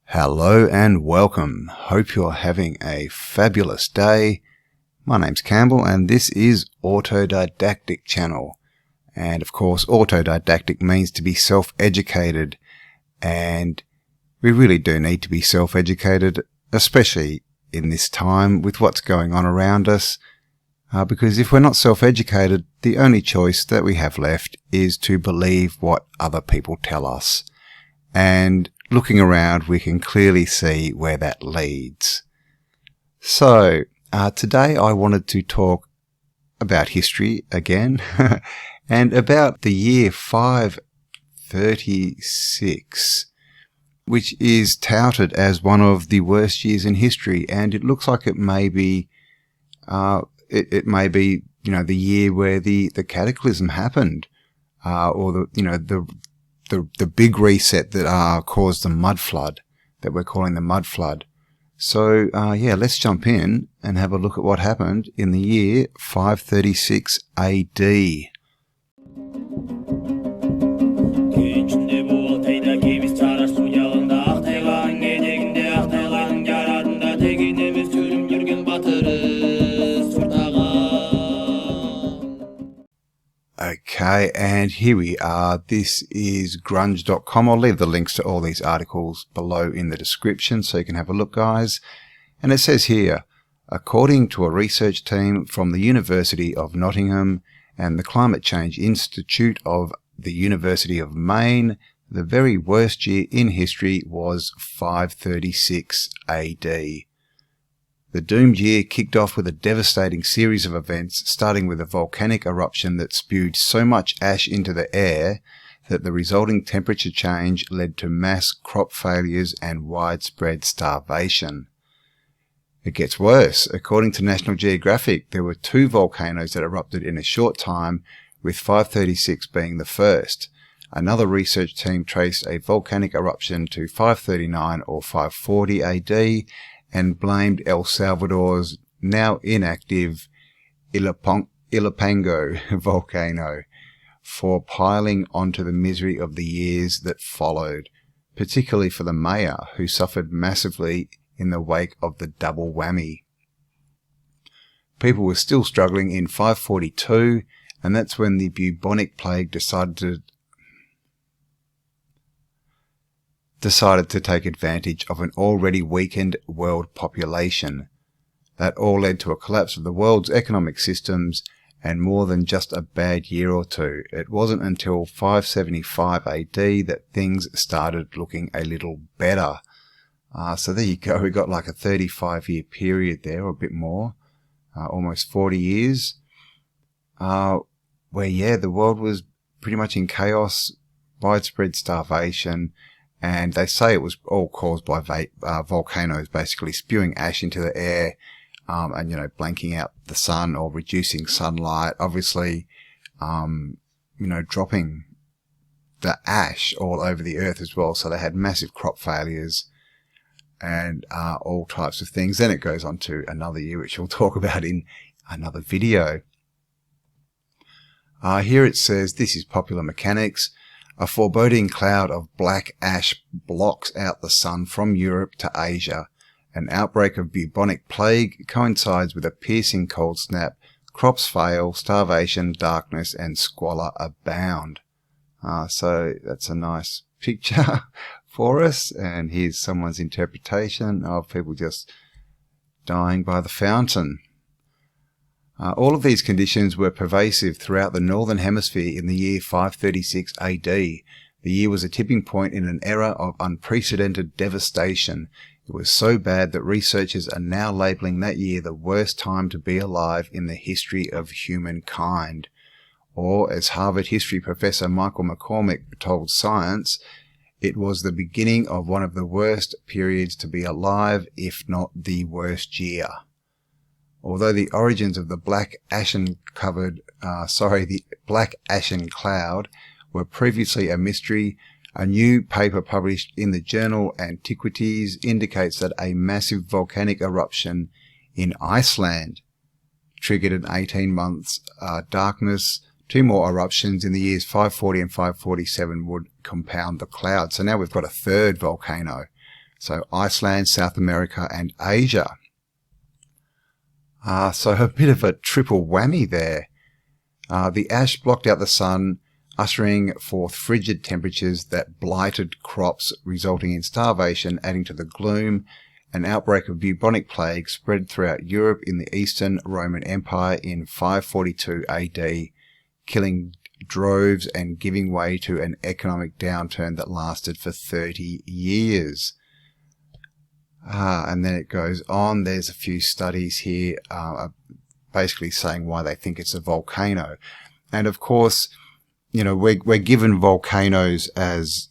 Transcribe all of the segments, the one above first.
Hello and welcome. Hope you're having a fabulous day. My name's Campbell and this is Autodidactic Channel. And of course, autodidactic means to be self-educated. And we really do need to be self-educated, especially in this time with what's going on around us. Because if we're not self-educated, the only choice that we have left is to believe what other people tell us. And looking around, we can clearly see where that leads. So, today I wanted to talk about history again, and about the year 536, which is touted as one of the worst years in history, and it looks like it may be, it may be, the year where the cataclysm happened, or the big reset that caused the mud flood that we're calling the mud flood. So let's jump in and have a look at what happened in the year 536 AD. Okay, and here we are. This is grunge.com. I'll leave the links to all these articles below in the description so you can have a look, guys. And it says here, according to a research team from the University of Nottingham and the Climate Change Institute of the University of Maine, the very worst year in history was 536 AD. The doomed year kicked off with a devastating series of events, starting with a volcanic eruption that spewed so much ash into the air that the resulting temperature change led to mass crop failures and widespread starvation. It gets worse. According to National Geographic, there were 2 volcanoes that erupted in a short time, with 536 being the first. Another research team traced a volcanic eruption to 539 or 540 AD, and blamed El Salvador's now inactive Ilopango volcano for piling onto the misery of the years that followed, particularly for the Mewe, who suffered massively in the wake of the double whammy. People were still struggling in 542, and that's when the Bubonic Plague decided to take advantage of an already weakened world population. That all led to a collapse of the world's economic systems and more than just a bad year or two. It wasn't until 575 AD that things started looking a little better. So there you go, we got like a 35-year period there, or a bit more, almost 40 years, where the world was pretty much in chaos, widespread starvation. And they say it was all caused by volcanoes basically spewing ash into the air, and, blanking out the sun or reducing sunlight. Obviously, dropping the ash all over the earth as well. So they had massive crop failures and all types of things. Then it goes on to another year, which we'll talk about in another video. Here it says, this is Popular Mechanics. A foreboding cloud of black ash blocks out the sun from Europe to Asia. An outbreak of bubonic plague coincides with a piercing cold snap. Crops fail, starvation, darkness, and squalor abound. So that's a nice picture for us. And here's someone's interpretation of people just dying by the fountain. All of these conditions were pervasive throughout the Northern Hemisphere in the year 536 AD. The year was a tipping point in an era of unprecedented devastation. It was so bad that researchers are now labeling that year the worst time to be alive in the history of humankind. Or, as Harvard history professor Michael McCormick told Science, it was the beginning of one of the worst periods to be alive, if not the worst year. Although the origins of the black ashen cloud were previously a mystery, a new paper published in the journal Antiquities indicates that a massive volcanic eruption in Iceland triggered an 18 months darkness. 2 more eruptions in the years 540 and 547 would compound the cloud. So now we've got a 3rd volcano. So Iceland, South America, and Asia. So a bit of a triple whammy there. The ash blocked out the sun, ushering forth frigid temperatures that blighted crops, resulting in starvation, adding to the gloom. An outbreak of bubonic plague spread throughout Europe in the Eastern Roman Empire in 542 AD, killing droves and giving way to an economic downturn that lasted for 30 years. And then it goes on. There's a few studies here basically saying why they think it's a volcano. And of course, you know, we're given volcanoes as,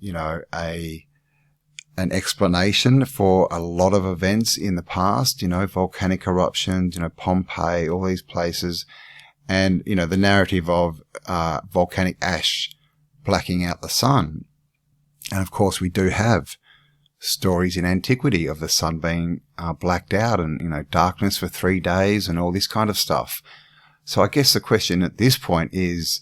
you know, an explanation for a lot of events in the past, you know, volcanic eruptions, you know, Pompeii, all these places. And, you know, the narrative of volcanic ash blacking out the sun. And of course, we do have stories in antiquity of the sun being blacked out and, you know, darkness for 3 days and all this kind of stuff. So I guess the question at this point is,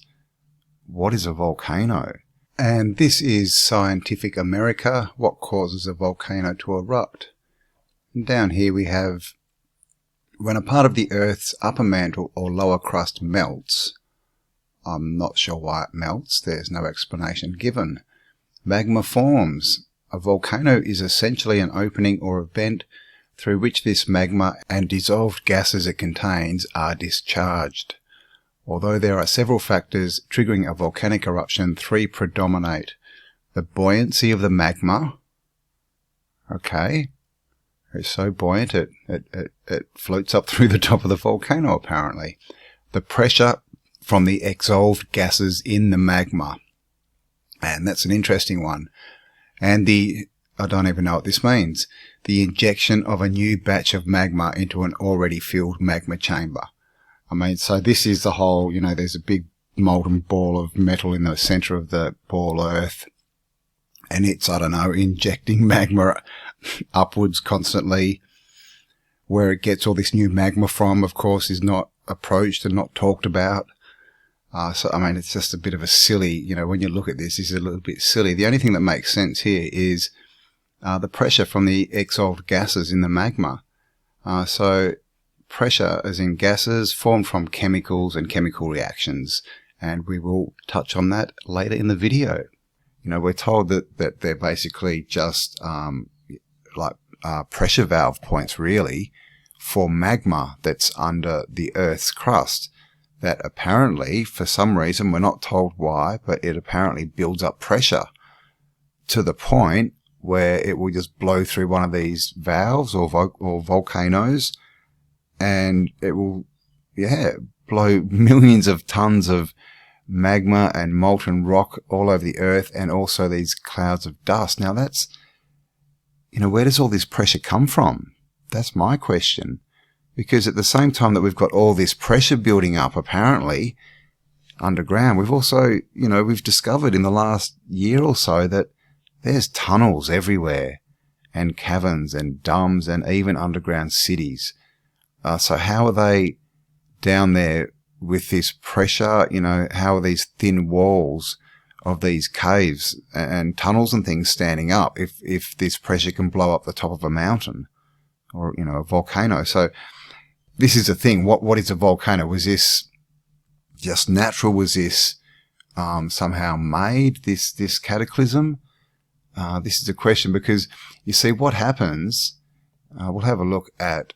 what is a volcano? And this is Scientific America, what causes a volcano to erupt. And down here we have, when a part of the Earth's upper mantle or lower crust melts. I'm not sure why it melts, there's no explanation given. Magma forms. A volcano is essentially an opening or a vent through which this magma and dissolved gases it contains are discharged. Although there are several factors triggering a volcanic eruption, 3 predominate. The buoyancy of the magma. Okay. It's so buoyant it floats up through the top of the volcano apparently. The pressure from the exhaled gases in the magma. And that's an interesting one. And I don't even know what this means. The injection of a new batch of magma into an already filled magma chamber. I mean, so this is the whole, you know, there's a big molten ball of metal in the center of the ball Earth. And it's, I don't know, injecting magma upwards constantly. Where it gets all this new magma from, of course, is not approached and not talked about. So, I mean, it's just a bit of a silly, you know, when you look at this is a little bit silly. The only thing that makes sense here is the pressure from the exhaled gases in the magma. So pressure, as in gases, formed from chemicals and chemical reactions. And we will touch on that later in the video. You know, we're told that they're basically just pressure valve points, really, for magma that's under the Earth's crust. That apparently, for some reason, we're not told why, but it apparently builds up pressure to the point where it will just blow through one of these valves or volcanoes, and it will, blow millions of tons of magma and molten rock all over the Earth, and also these clouds of dust. Now that's, you know, where does all this pressure come from? That's my question. Because at the same time that we've got all this pressure building up, apparently, underground, we've also, you know, we've discovered in the last year or so that there's tunnels everywhere, and caverns and dams and even underground cities. So how are they down there with this pressure? You know, how are these thin walls of these caves and tunnels and things standing up if this pressure can blow up the top of a mountain or, you know, a volcano? So this is the thing. What is a volcano? Was this just natural? Was this somehow made, this cataclysm? This is a question, because you see what happens. We'll have a look at,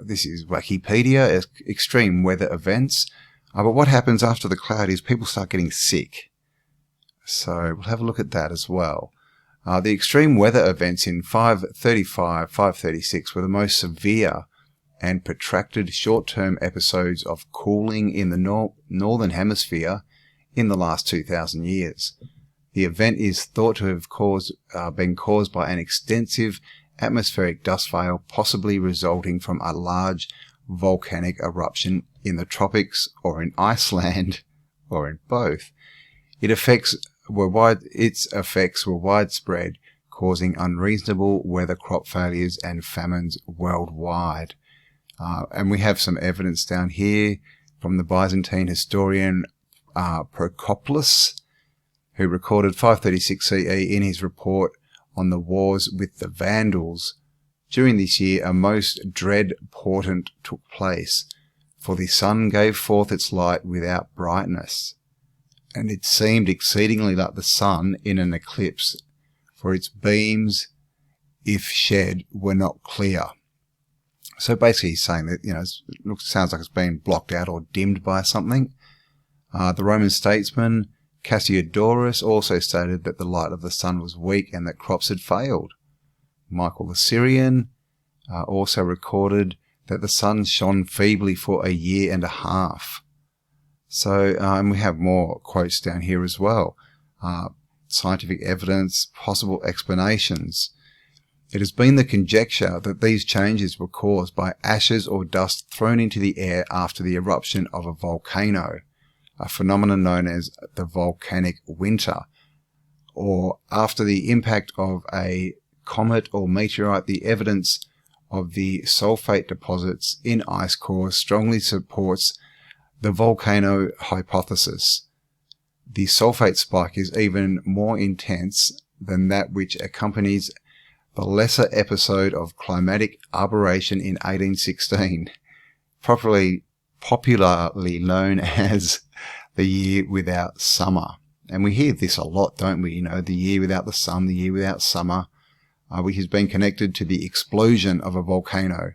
this is Wikipedia, extreme weather events. But what happens after the cloud is people start getting sick. So we'll have a look at that as well. The extreme weather events in 535, 536 were the most severe and protracted short-term episodes of cooling in the northern hemisphere in the last 2,000 years. The event is thought to have been caused by an extensive atmospheric dust veil, possibly resulting from a large volcanic eruption in the tropics or in Iceland, or in both. Its effects were widespread, causing unreasonable weather, crop failures and famines worldwide. And we have some evidence down here from the Byzantine historian Procopius, who recorded 536 CE in his report on the wars with the Vandals. During this year a most dread portent took place, for the sun gave forth its light without brightness, and it seemed exceedingly like the sun in an eclipse, for its beams, if shed, were not clear. So basically he's saying that, it sounds like it's been blocked out or dimmed by something. The Roman statesman Cassiodorus also stated that the light of the sun was weak and that crops had failed. Michael the Syrian also recorded that the sun shone feebly for a year and a half. So, and we have more quotes down here as well. Scientific evidence, possible explanations. It has been the conjecture that these changes were caused by ashes or dust thrown into the air after the eruption of a volcano, a phenomenon known as the Volcanic Winter, or after the impact of a comet or meteorite. The evidence of the sulfate deposits in ice cores strongly supports the volcano hypothesis. The sulfate spike is even more intense than that which accompanies the lesser episode of climatic aberration in 1816, popularly known as the year without summer. And we hear this a lot, don't we? The year without the sun, the year without summer, which has been connected to the explosion of a volcano,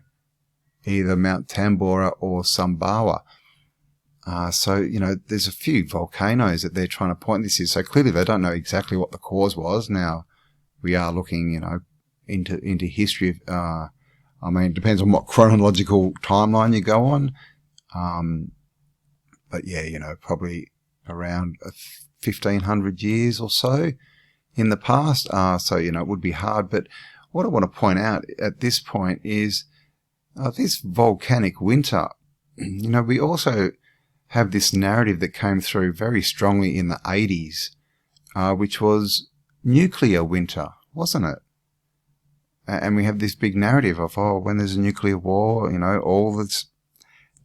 either Mount Tambora or Sumbawa. So, there's a few volcanoes that they're trying to point this to. So clearly they don't know exactly what the cause was. Now, we are looking, into history. It depends on what chronological timeline you go on. But yeah, probably around 1,500 years or so in the past. So, it would be hard. But what I want to point out at this point is this volcanic winter. We also have this narrative that came through very strongly in the 80s, which was nuclear winter, wasn't it? And we have this big narrative of, when there's a nuclear war, all this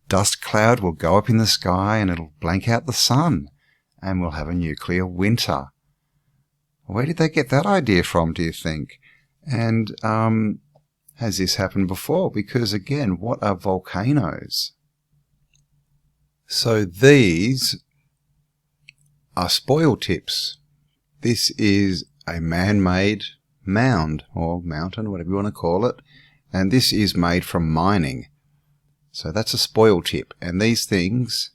dust cloud will go up in the sky and it'll blank out the sun and we'll have a nuclear winter. Where did they get that idea from, do you think? And has this happened before? Because again, what are volcanoes? So these are spoil tips. This is a man-made mound or mountain, whatever you want to call it, and this is made from mining. So that's a spoil tip, and these things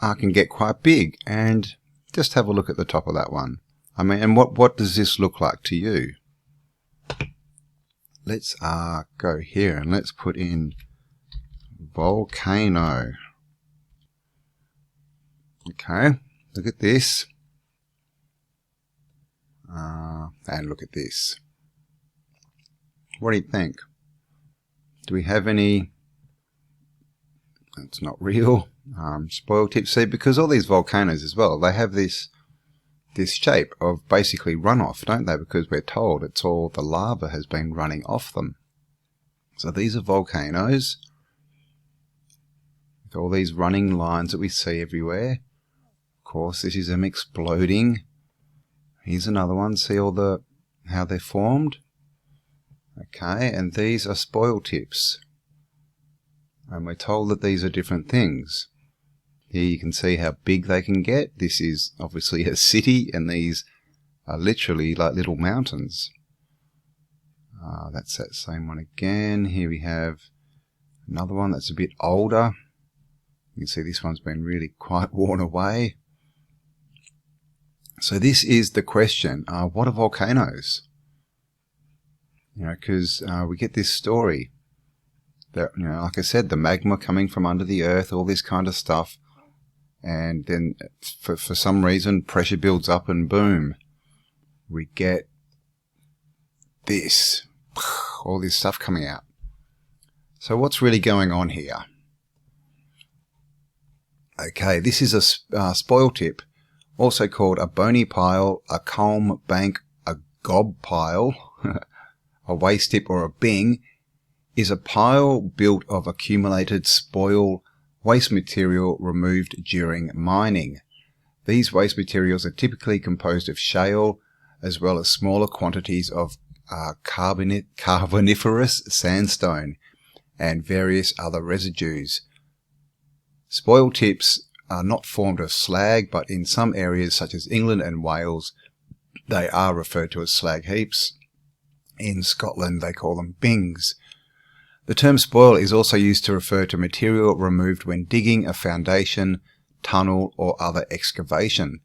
can get quite big. And just have a look at the top of that one. And what does this look like to you? Let's go here and let's put in volcano. Okay, look at this. And look at this. What do you think? Do we have any? It's not real. Spoil tips. See, because all these volcanoes as well, they have this shape of basically runoff, don't they? Because we're told it's all the lava has been running off them. So these are volcanoes with all these running lines that we see everywhere. Of course, this is them exploding. Here's another one. See how they're formed? Okay, and these are spoil tips. And we're told that these are different things. Here you can see how big they can get. This is obviously a city, and these are literally like little mountains. That's that same one again. Here we have another one that's a bit older. You can see this one's been really quite worn away. So this is the question, what are volcanoes? Because we get this story that, like I said, the magma coming from under the earth, all this kind of stuff, and then for some reason pressure builds up and boom, we get this, all this stuff coming out. So what's really going on here? Okay, this is a spoil tip, also called a bony pile, a culm bank, a gob pile, a waste tip or a bing, is a pile built of accumulated spoil waste material removed during mining. These waste materials are typically composed of shale, as well as smaller quantities of carboniferous sandstone and various other residues. Spoil tips are not formed of slag, but in some areas such as England and Wales, they are referred to as slag heaps. In Scotland, they call them bings. The term spoil is also used to refer to material removed when digging a foundation, tunnel, or other excavation.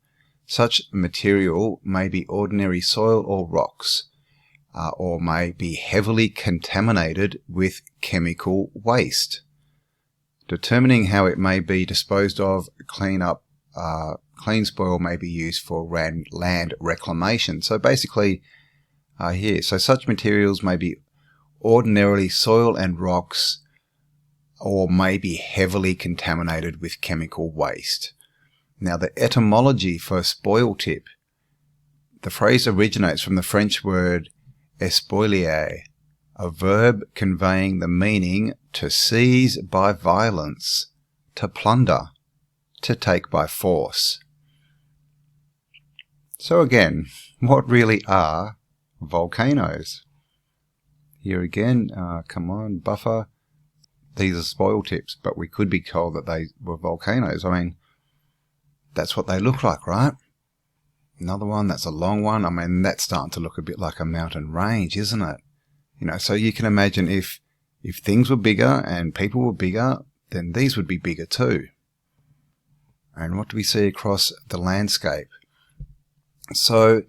Such material may be ordinary soil or rocks, or may be heavily contaminated with chemical waste. Determining how it may be disposed of, clean spoil may be used for land reclamation. So basically, here, so such materials may be ordinarily soil and rocks, or may be heavily contaminated with chemical waste. Now, the etymology for spoil tip, the phrase originates from the French word espolier, a verb conveying the meaning to seize by violence, to plunder, to take by force. So again, what really are volcanoes? Here again, come on, buffer. These are spoil tips, but we could be told that they were volcanoes. I mean, that's what they look like, right? Another one, that's a long one. I mean, that's starting to look a bit like a mountain range, isn't it? You know, so you can imagine if things were bigger and people were bigger, then these would be bigger too. And what do we see across the landscape? So,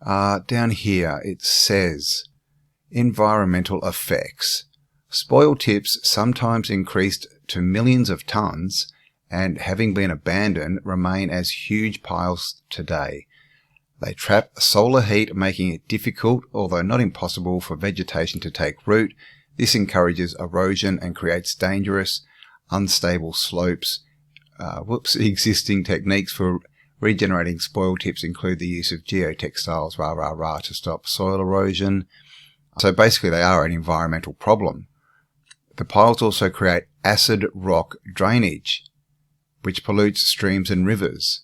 down here it says, environmental effects. Spoil tips sometimes increased to millions of tons and, having been abandoned, remain as huge piles today. They trap solar heat, making it difficult, although not impossible, for vegetation to take root. This encourages erosion and creates dangerous, unstable slopes. Existing techniques for regenerating spoil tips include the use of geotextiles, to stop soil erosion. So basically they are an environmental problem. The piles also create acid rock drainage, which pollutes streams and rivers.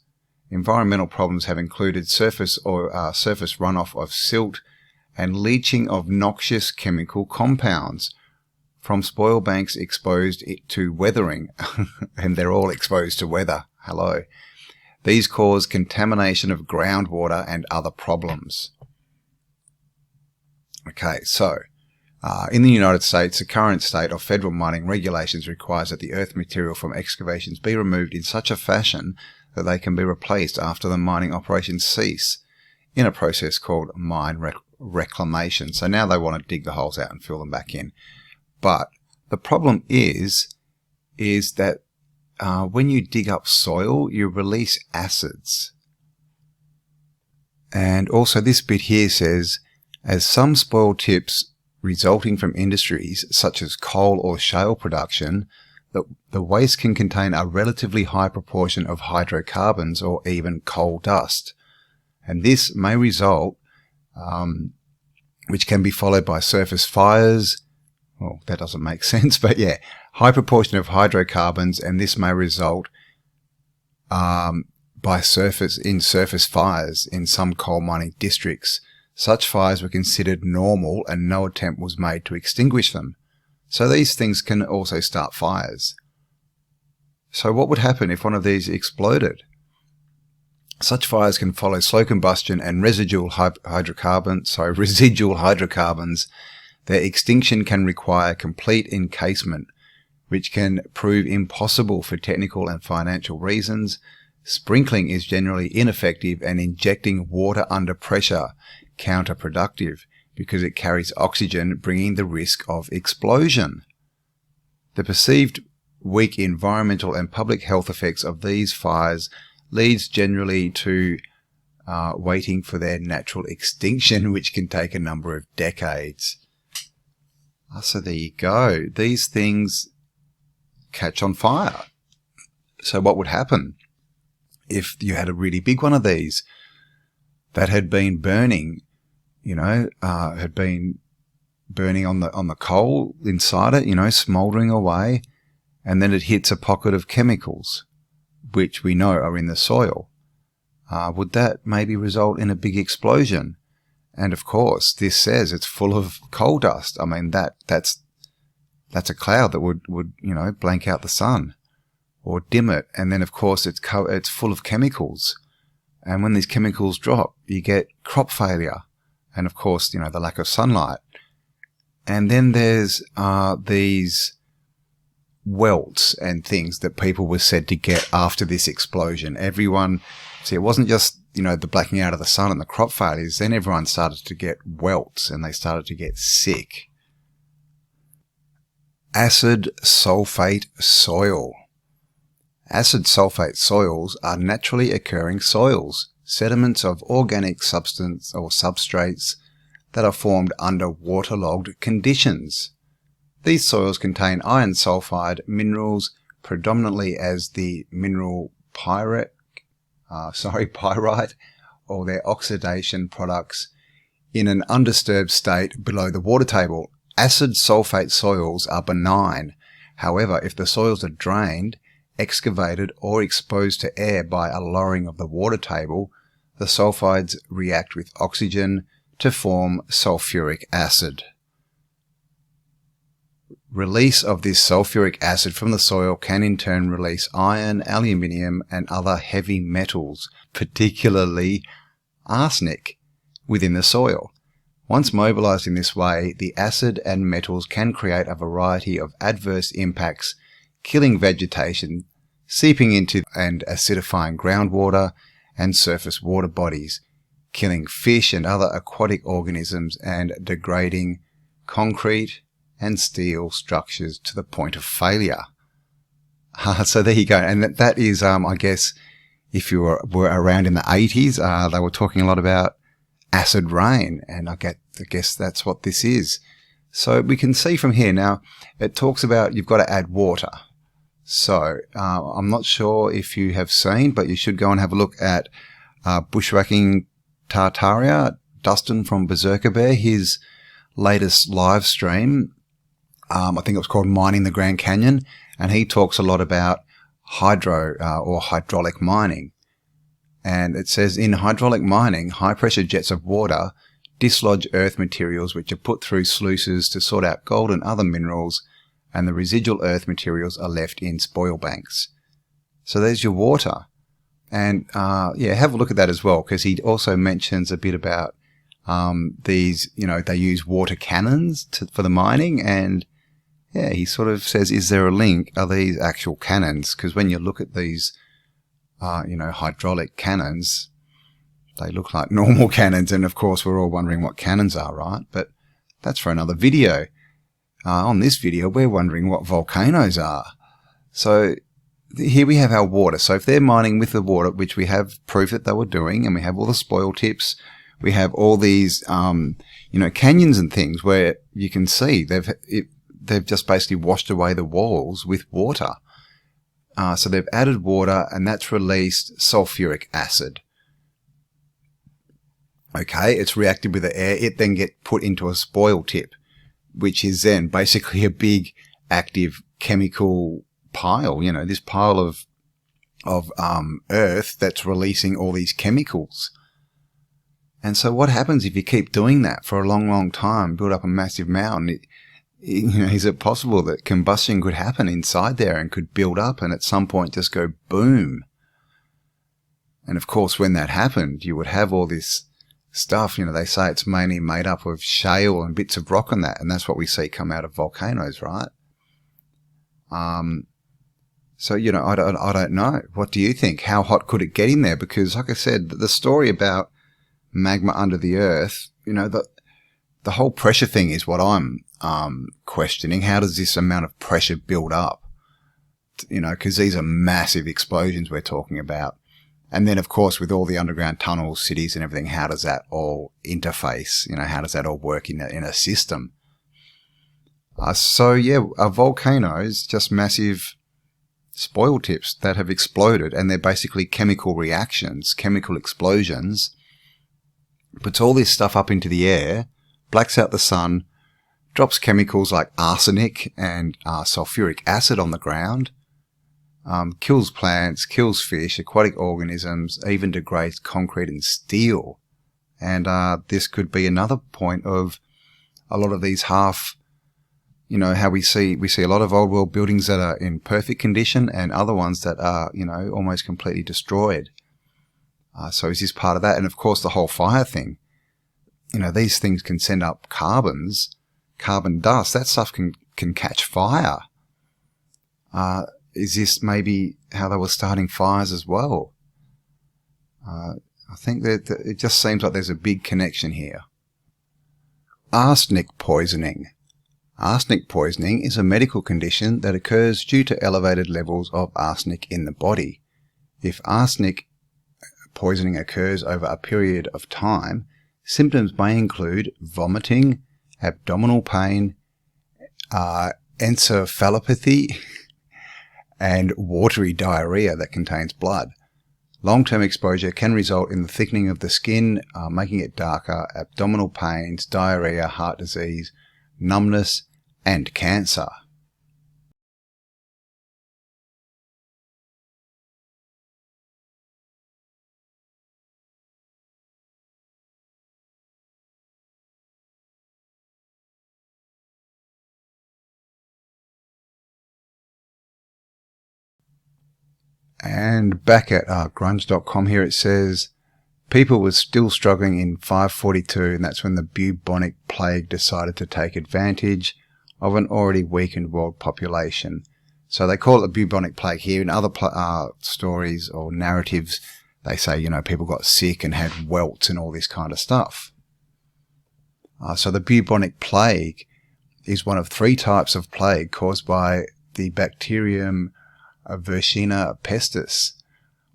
Environmental problems have included surface runoff of silt and leaching of noxious chemical compounds from spoil banks exposed to weathering. And they're all exposed to weather. Hello. These cause contamination of groundwater and other problems. Okay, so in the United States, the current state of federal mining regulations requires that the earth material from excavations be removed in such a fashion that they can be replaced after the mining operations cease in a process called mine reclamation. So now they want to dig the holes out and fill them back in. But the problem is that when you dig up soil, you release acids. And also this bit here says, as some spoil tips resulting from industries such as coal or shale production, the waste can contain a relatively high proportion of hydrocarbons or even coal dust. And this may result, which can be followed by surface fires. Well, that doesn't make sense, but yeah, high proportion of hydrocarbons, and this may result by surface fires in some coal mining districts. Such fires were considered normal and no attempt was made to extinguish them. So these things can also start fires. So what would happen if one of these exploded? Such fires can follow slow combustion and residual hydrocarbons. Their extinction can require complete encasement, which can prove impossible for technical and financial reasons. Sprinkling is generally ineffective and injecting water under pressure counterproductive because it carries oxygen, bringing the risk of explosion. The perceived weak environmental and public health effects of these fires leads generally to waiting for their natural extinction, which can take a number of decades. So there you go. These things catch on fire. So what would happen if you had a really big one of these that had been burning, had been burning on the coal inside it, smouldering away, and then it hits a pocket of chemicals, which we know are in the soil. would that maybe result in a big explosion? And of course, this says it's full of coal dust. I mean, that's a cloud that would blank out the sun or dim it. And then of course it's full of chemicals. And when these chemicals drop, you get crop failure. And of course, the lack of sunlight. And then there's these welts and things that people were said to get after this explosion. See, it wasn't just, the blacking out of the sun and the crop failures. Then everyone started to get welts and they started to get sick. Acid sulfate soil. Acid sulfate soils are naturally occurring soils, sediments of organic substance or substrates that are formed under waterlogged conditions. These soils contain iron sulfide minerals, predominantly as the mineral pyrite, or their oxidation products, in an undisturbed state below the water table. Acid sulfate soils are benign. However, if the soils are drained, excavated, or exposed to air by a lowering of the water table, the sulfides react with oxygen to form sulfuric acid. Release of this sulfuric acid from the soil can in turn release iron, aluminium, and other heavy metals, particularly arsenic, within the soil. Once mobilized in this way, the acid and metals can create a variety of adverse impacts, killing vegetation, seeping into and acidifying groundwater and surface water bodies, killing fish and other aquatic organisms, and degrading concrete and steel structures to the point of failure. So there you go. And that is, I guess, if you were around in the 80s, they were talking a lot about acid rain, and I guess that's what this is. So we can see from here now, it talks about you've got to add water. So I'm not sure if you have seen, but you should go and have a look at Bushwhacking Tartaria, Dustin from Berserker Bear, his latest live stream. I think it was called Mining the Grand Canyon, and he talks a lot about or hydraulic mining. And it says, in hydraulic mining, high-pressure jets of water dislodge earth materials which are put through sluices to sort out gold and other minerals, and the residual earth materials are left in spoil banks. So there's your water. And have a look at that as well, because he also mentions a bit about these, they use water cannons for the mining, and he sort of says, is there a link? Are these actual cannons? Because when you look at these hydraulic cannons, they look like normal cannons, and of course we're all wondering what cannons are, right? But that's for another video. On this video, we're wondering what volcanoes are. So here we have our water. So if they're mining with the water, which we have proof that they were doing, and we have all the spoil tips, we have all these, canyons and things where you can see they've just basically washed away the walls with water. So they've added water, and that's released sulfuric acid. Okay, it's reacted with the air. It then gets put into a spoil tip, which is then basically a big active chemical pile. This pile of earth that's releasing all these chemicals. And so what happens if you keep doing that for a long, long time, build up a massive mountain? Is it possible that combustion could happen inside there and could build up and at some point just go boom? And of course, when that happened, you would have all this stuff. They say it's mainly made up of shale and bits of rock and that, and that's what we see come out of volcanoes, right? So, I don't know. What do you think? How hot could it get in there? Because like I said, the story about magma under the earth, the whole pressure thing is what I'm questioning. How does this amount of pressure build up? Because these are massive explosions we're talking about. And then, of course, with all the underground tunnels, cities and everything, how does that all interface? How does that all work in a system? Volcanoes, just massive spoil tips that have exploded, and they're basically chemical reactions, chemical explosions. Puts all this stuff up into the air, blacks out the sun, drops chemicals like arsenic and sulfuric acid on the ground. kills plants, kills fish, aquatic organisms, even degrades concrete and steel. And this could be another point of a lot of these half, how we see a lot of old world buildings that are in perfect condition and other ones that are, almost completely destroyed. So is this part of that? And of course the whole fire thing. These things can send up carbon dust. That stuff can catch fire. Is this maybe how they were starting fires as well? I think that it just seems like there's a big connection here. Arsenic poisoning. Arsenic poisoning is a medical condition that occurs due to elevated levels of arsenic in the body. If arsenic poisoning occurs over a period of time, symptoms may include vomiting, abdominal pain, encephalopathy, and watery diarrhea that contains blood. Long-term exposure can result in the thickening of the skin, making it darker, abdominal pains, diarrhea, heart disease, numbness, and cancer. And back at grunge.com here it says, people were still struggling in 542, and that's when the Bubonic Plague decided to take advantage of an already weakened world population. So they call it the Bubonic Plague here. In other stories or narratives, they say, people got sick and had welts and all this kind of stuff. So the Bubonic Plague is one of 3 types of plague caused by the bacterium Yersinia pestis.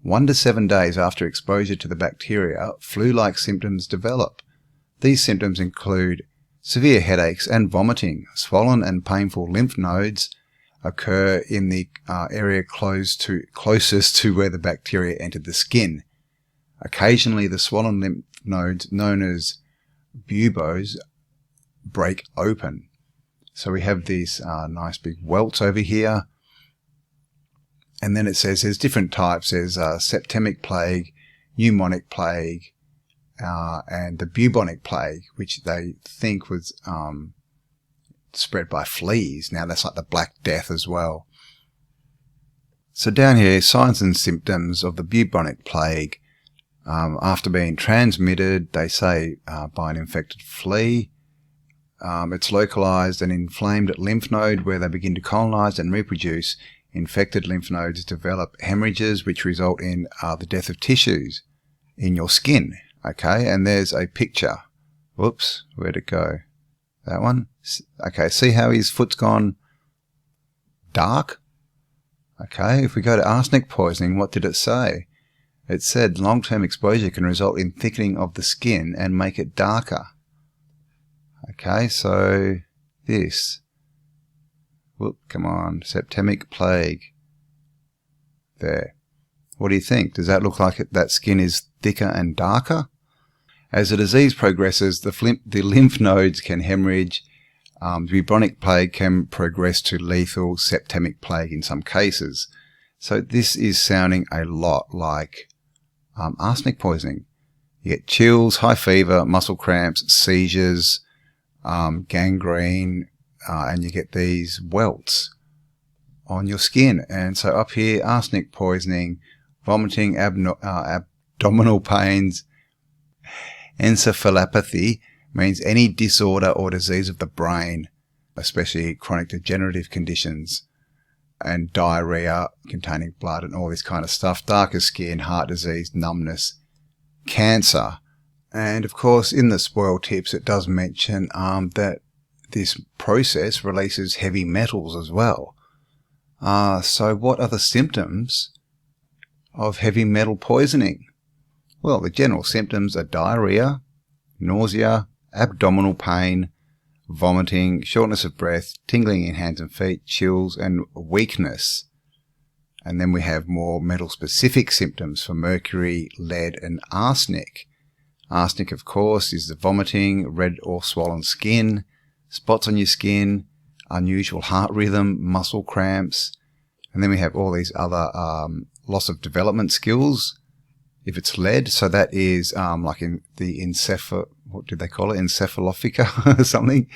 1 to 7 days after exposure to the bacteria, flu-like symptoms develop. These symptoms include severe headaches and vomiting. Swollen and painful lymph nodes occur in the area closest to where the bacteria entered the skin. Occasionally, the swollen lymph nodes, known as buboes, break open. So we have these nice big welts over here. And then it says there's different types. There's Septemic Plague, Pneumonic Plague, and the Bubonic Plague, which they think was spread by fleas. Now that's like the Black Death as well. So down here, signs and symptoms of the Bubonic Plague. After being transmitted, they say by an infected flea. It's localized and inflamed lymph node where they begin to colonize and reproduce. Infected lymph nodes develop hemorrhages which result in the death of tissues in your skin. Okay, and there's a picture. Whoops, where'd it go? That one? Okay, see how his foot's gone dark? Okay, if we go to arsenic poisoning, what did it say? It said long-term exposure can result in thickening of the skin and make it darker. Okay, so this. Whoop, come on, Septemic Plague. There. What do you think? Does that look like that skin is thicker and darker? As the disease progresses, the lymph nodes can hemorrhage. The Bubonic Plague can progress to lethal Septemic Plague in some cases. So this is sounding a lot like arsenic poisoning. You get chills, high fever, muscle cramps, seizures, gangrene, and you get these welts on your skin. And so up here, arsenic poisoning, vomiting, abdominal pains, encephalopathy means any disorder or disease of the brain, especially chronic degenerative conditions, and diarrhea containing blood and all this kind of stuff, darker skin, heart disease, numbness, cancer. And of course, in the spoil tips, it does mention that this process releases heavy metals as well. So what are the symptoms of heavy metal poisoning? Well, the general symptoms are diarrhea, nausea, abdominal pain, vomiting, shortness of breath, tingling in hands and feet, chills, and weakness. And then we have more metal-specific symptoms for mercury, lead, and arsenic. Arsenic, of course, is the vomiting, red or swollen skin, spots on your skin, unusual heart rhythm, muscle cramps, And then we have all these other loss of development skills if it's lead. So that is like in the what did they call it? Encephalophica or something.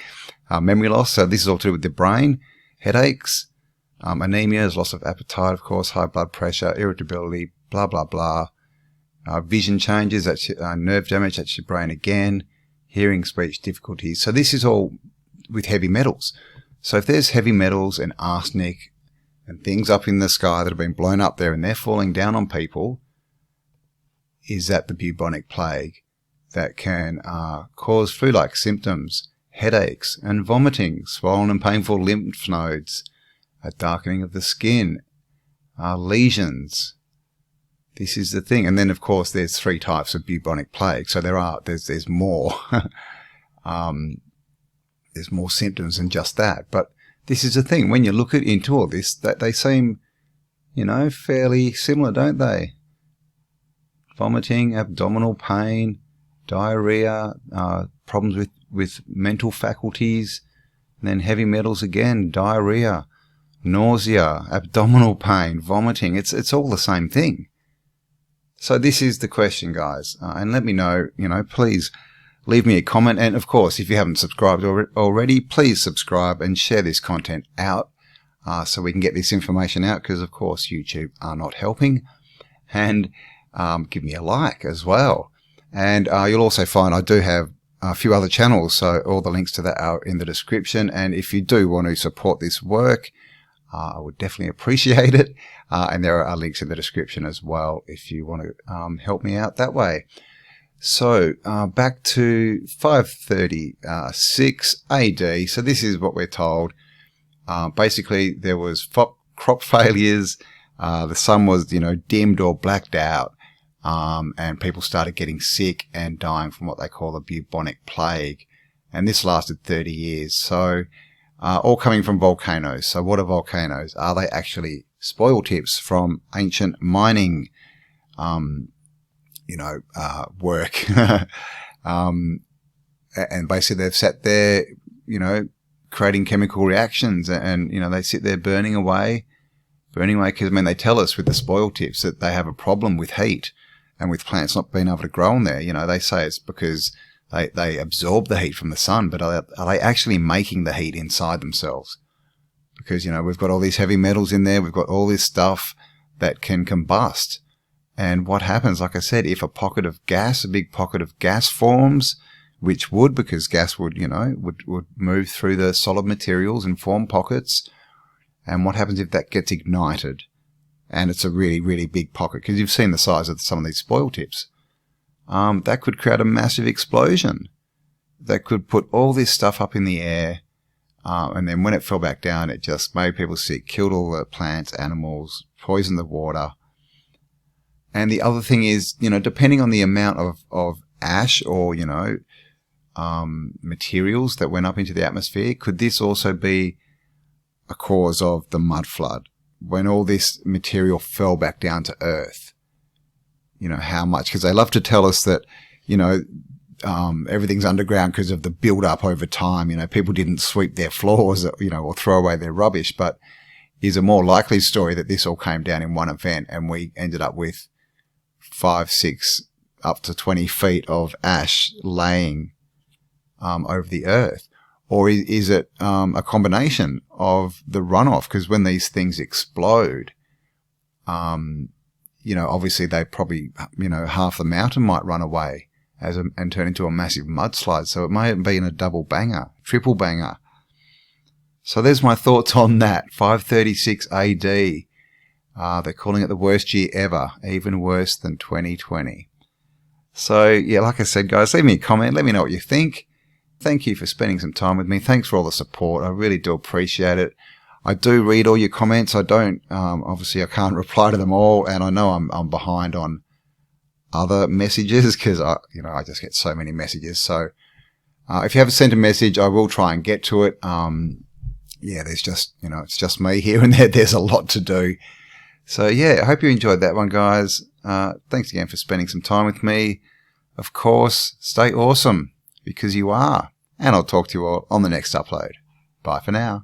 Memory loss. So this is all to do with the brain. Headaches. Anemia is loss of appetite, of course. High blood pressure, irritability, blah, blah, blah. Vision changes, that's nerve damage, that's your brain again. Hearing, speech difficulties. So this is all with heavy metals. So if there's heavy metals and arsenic and things up in the sky that have been blown up there and they're falling down on people, is that the bubonic plague that can cause flu-like symptoms, headaches and vomiting, swollen and painful lymph nodes, a darkening of the skin, lesions. This is the thing. And then, of course, there's 3 types of bubonic plague. So there's more. There's more symptoms than just that. But this is the thing. When you look into all this, that they seem, fairly similar, don't they? Vomiting, abdominal pain, diarrhea, problems with mental faculties, and then heavy metals again, diarrhea, nausea, abdominal pain, vomiting. It's all the same thing. So this is the question, guys. And let me know, please leave me a comment. And of course, if you haven't subscribed already, please subscribe and share this content out so we can get this information out, because of course YouTube are not helping. And give me a like as well. And you'll also find I do have a few other channels, so all the links to that are in the description. And if you do want to support this work, I would definitely appreciate it. And there are links in the description as well if you want to help me out that way. So back to 536 AD. So this is what we're told. Basically, there was crop failures. The sun was, dimmed or blacked out. And people started getting sick and dying from what they call the bubonic plague. And this lasted 30 years. So all coming from volcanoes. So what are volcanoes? Are they actually spoil tips from ancient mining, work? And basically they've sat there, creating chemical reactions and, they sit there burning away because, they tell us with the spoil tips that they have a problem with heat and with plants not being able to grow in there. They say it's because they absorb the heat from the sun, but are they actually making the heat inside themselves? Because, we've got all these heavy metals in there. We've got all this stuff that can combust. And what happens, like I said, if a big pocket of gas forms, which would, because gas would, would move through the solid materials and form pockets. And what happens if that gets ignited? And it's a really, really big pocket, because you've seen the size of some of these spoil tips. That could create a massive explosion that could put all this stuff up in the air. And then when it fell back down, it just made people sick, killed all the plants, animals, poisoned the water. And the other thing is, depending on the amount of ash or, materials that went up into the atmosphere, could this also be a cause of the mud flood? When all this material fell back down to earth, how much? Because they love to tell us that, everything's underground because of the build up over time. People didn't sweep their floors, or throw away their rubbish. But is a more likely story that this all came down in one event and we ended up with 5, 6, up to 20 feet of ash laying over the earth? Or is it a combination of the runoff? Because when these things explode, obviously they probably, half the mountain might run away and turn into a massive mudslide. So it may have been a double banger, triple banger. So there's my thoughts on that. 536 AD. They're calling it the worst year ever, even worse than 2020. So yeah, like I said, guys, leave me a comment. Let me know what you think. Thank you for spending some time with me. Thanks for all the support. I really do appreciate it. I do read all your comments. I don't, obviously I can't reply to them all, and I know I'm behind on other messages because I just get so many messages. So, if you haven't sent a message, I will try and get to it. There's just, it's just me here and there. There's a lot to do. So yeah, I hope you enjoyed that one, guys. Thanks again for spending some time with me. Of course, stay awesome because you are. And I'll talk to you all on the next upload. Bye for now.